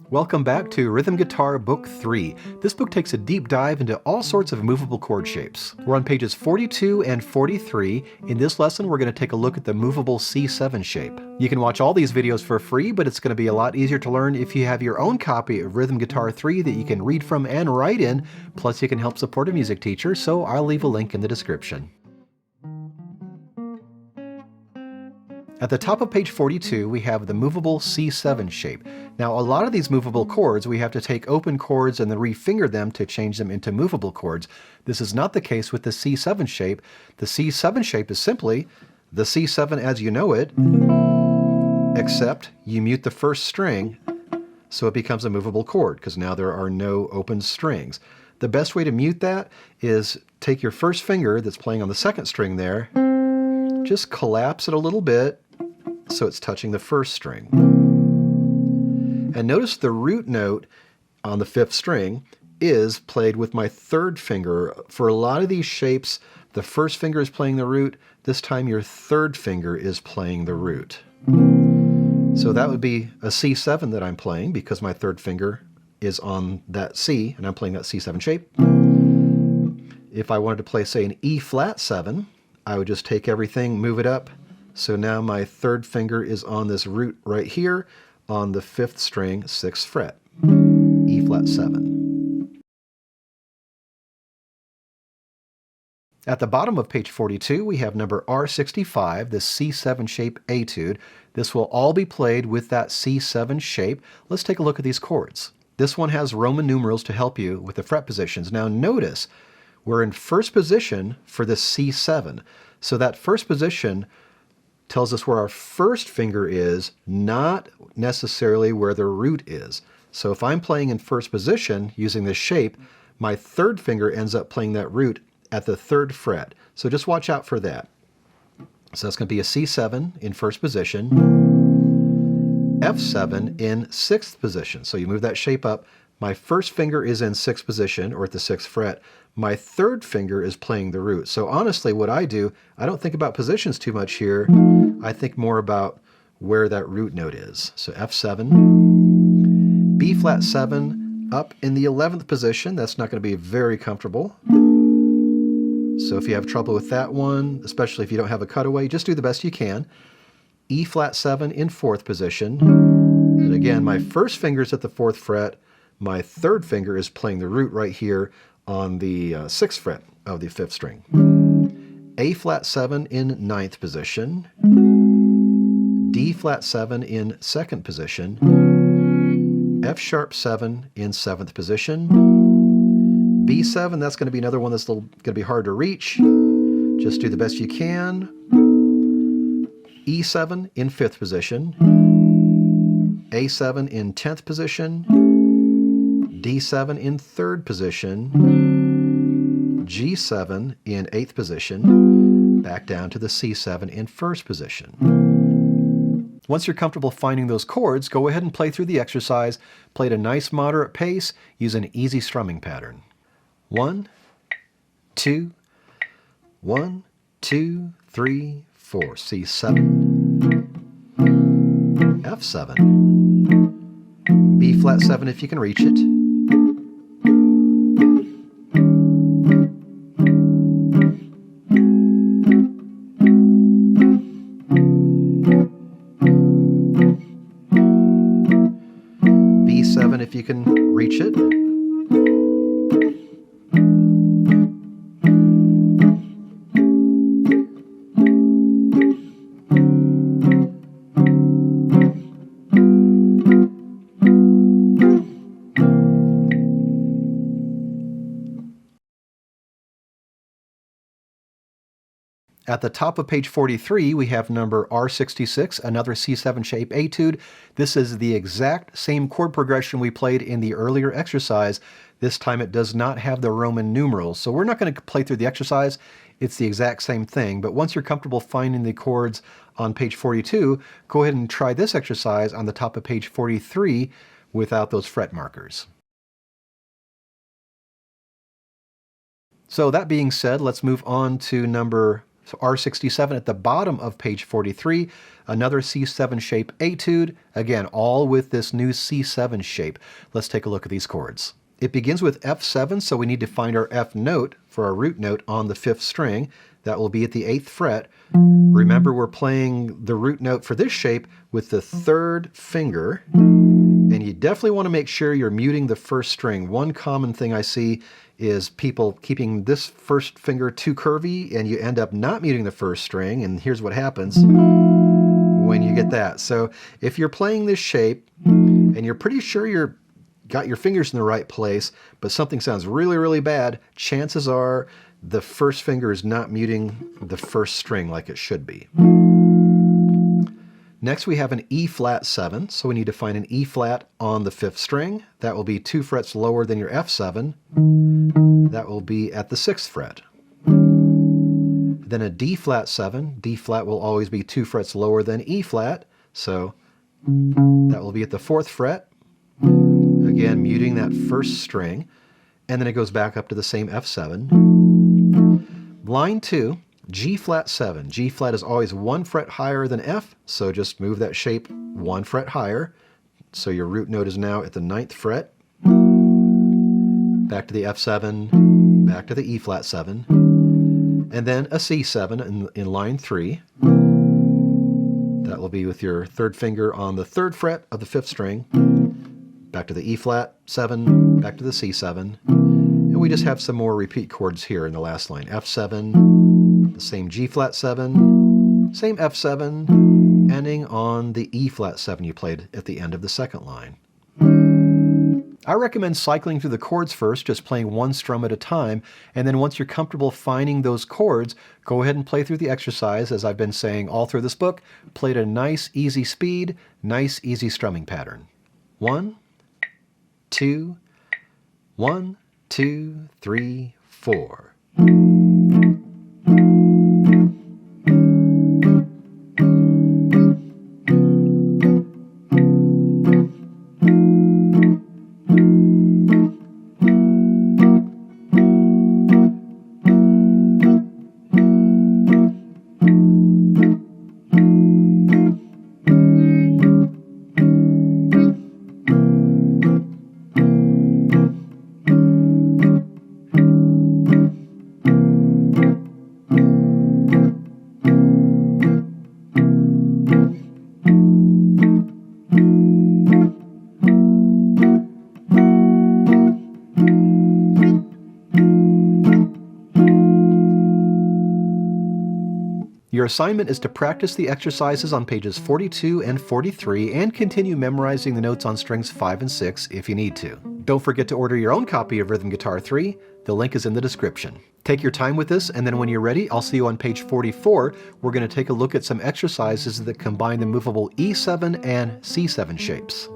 Welcome back to Rhythm Guitar Book 3. This book takes a deep dive into all sorts of movable chord shapes. We're on pages 42 and 43. In this lesson, we're going to take a look at the movable C7 shape. You can watch all these videos for free, but it's going to be a lot easier to learn if you have your own copy of Rhythm Guitar 3 that you can read from and write in. Plus, you can help support a music teacher, so I'll leave a link in the description. At the top of page 42, we have the movable C7 shape. Now, a lot of these movable chords, we have to take open chords and then refinger them to change them into movable chords. This is not the case with the C7 shape. The C7 shape is simply the C7 as you know it, except you mute the first string, so it becomes a movable chord, because now there are no open strings. The best way to mute that is take your first finger that's playing on the second string there, just collapse it a little bit, so it's touching the first string. And notice the root note on the fifth string is played with my third finger. For a lot of these shapes, the first finger is playing the root. This time your third finger is playing the root. So that would be a C7 that I'm playing because my third finger is on that C and I'm playing that C7 shape. If I wanted to play, say, an E flat 7, I would just take everything, move it up. So now my third finger is on this root right here on the fifth string, 6th fret, E flat 7. At the bottom of page 42, we have number R65, the C7 shape etude. This will all be played with that C7 shape. Let's take a look at these chords. This one has Roman numerals to help you with the fret positions. Now notice, we're in first position for the C7. So that first position tells us where our first finger is, not necessarily where the root is. So if I'm playing in first position using this shape, my third finger ends up playing that root at the 3rd fret. So just watch out for that. So that's going to be a C7 in first position, F7 in 6th position. So you move that shape up. My first finger is in 6th position, or at the 6th fret. My third finger is playing the root. So honestly, what I do, I don't think about positions too much here. I think more about where that root note is. So F7, B flat 7, up in the 11th position. That's not going to be very comfortable. So if you have trouble with that one, especially if you don't have a cutaway, just do the best you can. E flat 7 in 4th position. And again, my first finger is at the 4th fret. My third finger is playing the root right here on the 6th fret of the 5th string. A flat 7 in 9th position. D flat 7 in 2nd position. F sharp 7 in 7th position. B7, that's going to be another one that's going to be hard to reach. Just do the best you can. E7 in 5th position. A7 in 10th position. D7 in 3rd position, G7 in 8th position, back down to the C7 in 1st position. Once you're comfortable finding those chords, go ahead and play through the exercise. Play at a nice moderate pace. Use an easy strumming pattern. 1, 2, 1, 2, 3, 4. C7, F7, B flat 7 if you can reach it. B7 if you can reach it. At the top of page 43, we have number R66, another C7 shape etude. This is the exact same chord progression we played in the earlier exercise. This time it does not have the Roman numerals. So we're not going to play through the exercise. It's the exact same thing. But once you're comfortable finding the chords on page 42, go ahead and try this exercise on the top of page 43 without those fret markers. So that being said, let's move on to number So R67 at the bottom of page 43, another C7 shape etude, again, all with this new C7 shape. Let's take a look at these chords. It begins with F7, so we need to find our F note for our root note on the 5th string. That will be at the 8th fret. Remember, we're playing the root note for this shape with the 3rd finger, and you definitely want to make sure you're muting the 1st string. One common thing I see is people keeping this 1st finger too curvy, and you end up not muting the 1st string, and here's what happens when you get that. So if you're playing this shape, and you're pretty sure you're got your fingers in the right place, but something sounds really, really bad, chances are the 1st finger is not muting the 1st string like it should be. Next we have an E flat 7, so we need to find an E flat on the 5th string. That will be 2 frets lower than your F7. That will be at the 6th fret. Then a D flat 7. D flat will always be 2 frets lower than E flat, so that will be at the 4th fret. Again, muting that 1st string, and then it goes back up to the same F7. Line 2, G flat 7. G flat is always 1 fret higher than F, so just move that shape 1 fret higher. So your root note is now at the 9th fret. Back to the F7, back to the E flat 7, and then a C7 in line 3. That will be with your 3rd finger on the 3rd fret of the 5th string. Back to the E flat 7, back to the C7, and we just have some more repeat chords here in the last line. F7, the same G flat 7, same F7, ending on the E flat 7 you played at the end of the 2nd line. I recommend cycling through the chords first, just playing one strum at a time, and then once you're comfortable finding those chords, go ahead and play through the exercise, as I've been saying all through this book. Play at a nice, easy speed, nice, easy strumming pattern. 1, 2, 1, 2, 3, 4. Your assignment is to practice the exercises on pages 42 and 43 and continue memorizing the notes on strings 5 and 6 if you need to. Don't forget to order your own copy of Rhythm Guitar 3. The link is in the description. Take your time with this, and then when you're ready, I'll see you on page 44. We're going to take a look at some exercises that combine the movable E7 and C7 shapes.